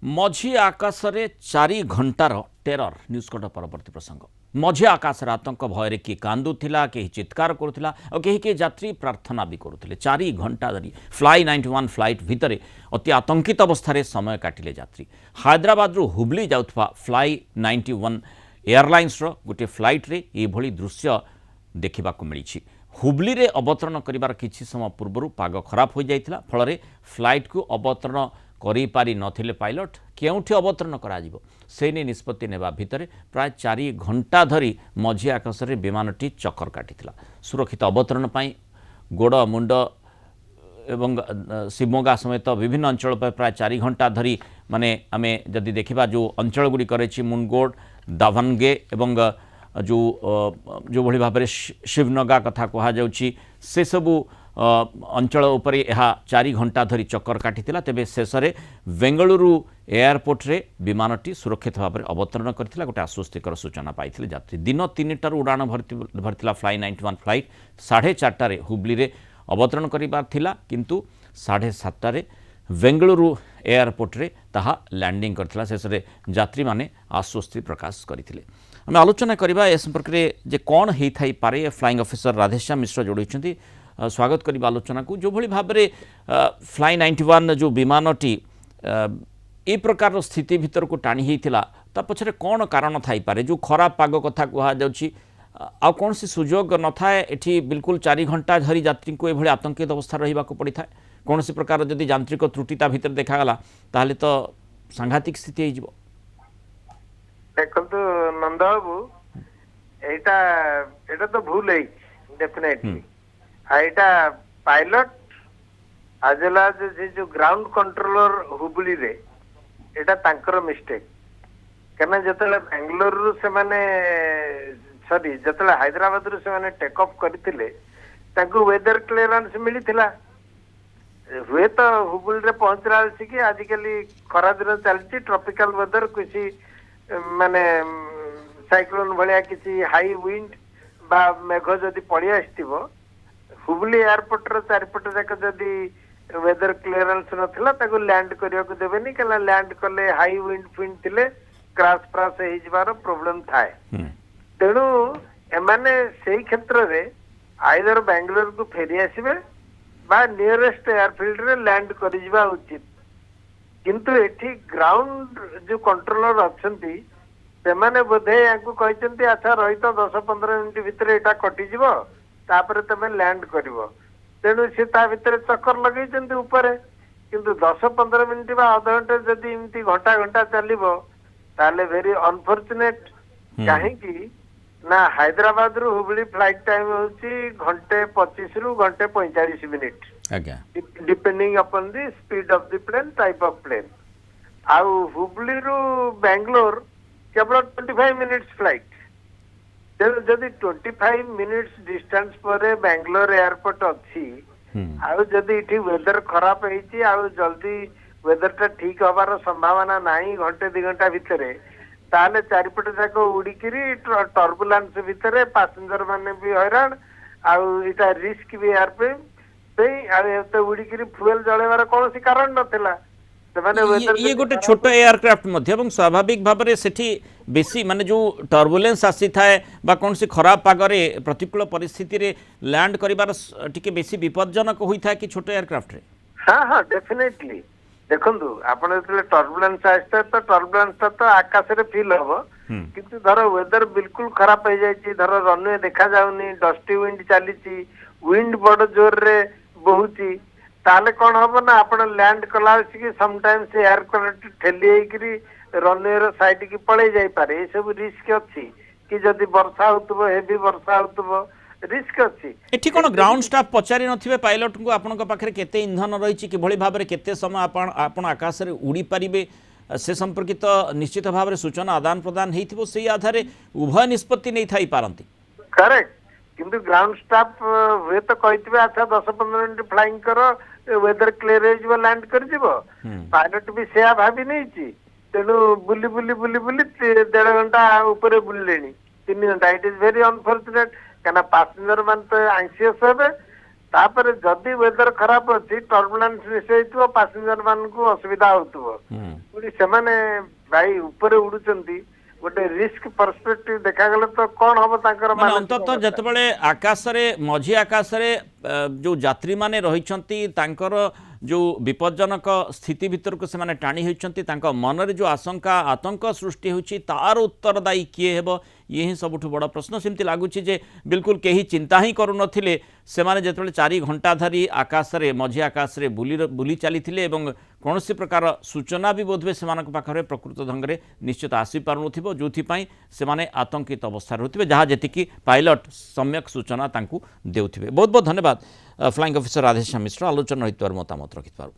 मझी आकाश रे 4 घंटार terror news cut परवर्ती प्रसंग मझी आकाश आतंक भय किए कांदुला कहीं चित्कार करुला और कहीं यात्री प्रार्थना भी करुले 4 घंटा धरी फ्लाई 91 फ्लाइट भितर अति आतंकित अवस्था समय काटिले यात्री हैदराबाद हुबली जाउथबा फ्लाई 91 एयरलाइंस गोटे फ्लाइट रे ये दृश्य देखा मिली हुबली रे अवतरण करिवार किछि समय पूर्व पाग खराब हो जाइथिला फल फ्लाइट को अवतरण करि पारि नथिले पायलट केउठी अवतरण कराजिबो से ने निष्पत्ति नेबा भितरे प्राय 4 घंटा धरी मझी आकाश रे विमानटी चक्कर काटिथिला सुरक्षित अवतरण पाई गोड़ मुंड एवं शिवमोगा समेत विभिन्न अंचल पर प्राय 4 घंटा धरी माने आमे जदि देखिबा जो अंचल गुडी करे मुनगोड दावनगे एवं जो भली भाव में शिवनगा कथा कह से सबू अंचल उपरे यह 4 घंटा धरी चक्कर काटिथिला तेबे शेष में बेंगलुरु एयरपोर्ट रे विमानटी सुरक्षित भाव में अवतरण करथिला गोटे आश्वस्तिकर सूचना पाइथिले यात्री दिन 3 उड़ान भरथिला फ्लाई 91 फ्लाइट 4:30 हुबली रे अवतरण करिबार थिला किंतु 7:30 बेंगलुरु एयरपोर्ट रे ताहा लैंडिंग करथिला शेष में यात्री माने आश्वस्ति प्रकाश करथिले। आम आलोचना करवा ए संपर्क में जे कौन होई पारे फ्लाइंग ऑफिसर राधेश्याम मिश्र जोड़ी स्वागत करवा आलोचना को जो भली भाव में फ्लाई 91 जो विमानटी ए प्रकार स्थिति भीतर को टाणी होता ता पछरे कौन कारण थाई पारे जो खराब पाग कथा कह कौन सी सुजोग न थाए एठी बिल्कुल 4 घंटा धरी यात्री को एभली आतंकित अवस्था रहिबा को पड़ी थाए कौन सी प्रकार जदि यांत्रिक त्रुटि ता भीतर देखागला ताहले तो सांघातिक स्थिति हो जिवो। देखो नंदबाबू एटा तो भूल है डेफिनेटली एटा पायलट आज वेल एज जो ग्राउंड कंट्रोलर हुबली रे एटा तांकर मिस्टेक कहना जतले बेंगलुरु से माने सॉरी जतले हैदराबाद रू से माने टेक ऑफ करथिले तांको वेदर क्लियरेंस मिलिथिला हुए तो हुबली रे पहुंचला कि आजिकली खरा दिन चलती ट्रॉपिकल वेदर किसी माने साइक्लोन भाया किसी हाई विंड बा मेघ जदि पड़ी आसथिबो हुबली एयरपोर्ट रो चारिपट जाक जदि वेदर क्लियरेंस नथिला ताको लैंड करिया को देबेनी कला लैंड कले हाई विंड फिंड थिले क्रैश फ्राश हे जिबार प्रॉब्लम थाए तेणु एमाने सेही क्षेत्र रे आइदर बेंगलुरु को फेरी आसीबे बा नियरेस्ट एयरफील्ड रे लैंड करि जिबा उचित किंतु एठी ग्राउंड जो कंट्रोलर अच्छी से बोधे या अच्छा रही तो 10-15 मिनट भितर यहाँ कटिଯିव तापर तुम लैंड कर तेणु सी भितर चक्कर लगे ऊपर किंतु 10-15 मिनट बा आधा घंटे जदि इमती घंटा घंटा चलो ताले वेरी अनफॉर्चुनेट कहीं ना हैदराबाद रु हुबली फ्लाइट टाइम होची घंटे 25 रु घंटे 45 minute depending upon the speed of the plane type of plane आउ हुबली रु बेंगलोर केवल 25 मिनिट्स फ्लाइट तेणु जदि 25 मिनिट्स डिस्टेंस पर बेंगलोर एयरपोर्ट अच्छी आउ जदि इठी वेदर खराब होईची आउ जल्दी वेदर टा ठीक हबार संभावना नहीं घंटे 2 घंटा भितरे ताले चारिपट जाक उड़िकी टर्बुलेंस भितर पैसेंजर माने भी हैरान आउ इटा रिस्क भी एयरप्लेन उड़िकी फ्यूएल जलेबार कौन सी कारण नथिला ये गोटे छोट एयरक्राफ्ट स्वाभाविक भाव में सेठी बेसी माने जो टर्बुलेंस आसी थाए बा कौन सी खराब पागरे प्रतिकूल परिस्थिति रे लैंड करिबार टिके बेसी विपदजनक होई थाए कि छोट एयरक्राफ्ट रे। हाँ हाँ डेफिनेटली देखंतु आपण जतले टर्बुलेंस आस्ते तो टर्बुलेंस तो आकाश रे फील हबो किंतु धर वेदर बिल्कुल खराब हो जायछि धर रनवे देखा जाउनी डस्टी विंड चलीछि विंड बड़ जोर रे बहुछि ताले कौन हम ना आप लैंड कला समटाइम्स एयर क्वालिटी ठेली रनवे रो साइड की पड़े जाई पारे ये सब रिस्क अच्छी कि जदि वर्षा होतबो हेवी वर्षा होतबो रिस्क अच्छी एठी कोन ग्राउंड स्टाफ पचारि नथिबे पायलट को आपन को पाखरे केते इंधन रहिछि कि भली भाबरे केते समय आपन आकाश रे उड़ी परिबे से संपर्कित निश्चित भाव में सूचना आदान प्रदान हेइथिबो सेही आधारे उभय निष्पत्ति नै थाई पारंती करेक्ट किंतु ग्राउंड स्टाफ हुए तो कहते अच्छा 10-15 मिनट फ्लाइंग करो वेदर क्लियर हो लैंड कर पायलट भी से भाभी नहीं तेणु बुली बुली बुली बुली 1.5 घंटा ऊपर बुलिले 3 घंटा इट इज वेरी अनफॉर्चुनेट क्या पैसेंजर मान तो आंसियस हे तापर जदि वेदर खराब अच्छी टर्बुलेंस मिस होइतो पैसेंजर मानकू असुविधा होतुबो पुणी सेमाने भाई ऊपर उड़ुचंती गोटे रिस्क पर्सपेक्टिव देखा गले तो कौन हम तांकर माने अंततः जेतेबेले आकाश रे मझी आकाश रे जो यात्री माने रहिछंती तांकर जो विपज्जनक स्थिति भितर को से टाणी होती मनरे जो आशंका आतंक सृष्टि होची तार उत्तरदायी किए हेबो ये ही सबुठ बड़ प्रश्न सेमती लगुच जे बिल्कुल कहीं चिंता ही करू नथिले से माने जेतेबेले 4 घंटा धरी आकाश रे मझी आकाश रे बुली चली एवं कौन प्रकार सूचना भी बोधवे से पाखे प्रकृत ढंग से निश्चित आसी पारुनथिबो जोथिपाई से माने आतंकित अवस्था रुथिबे जहाँ जेतिकी पायलट सम्यक सूचना तांकू देउथिबे। बहुत बहुत धन्यवाद फ्लाइंग ऑफिसर राधेश्याम मिश्र आलोचना रही मतामत रखिथार।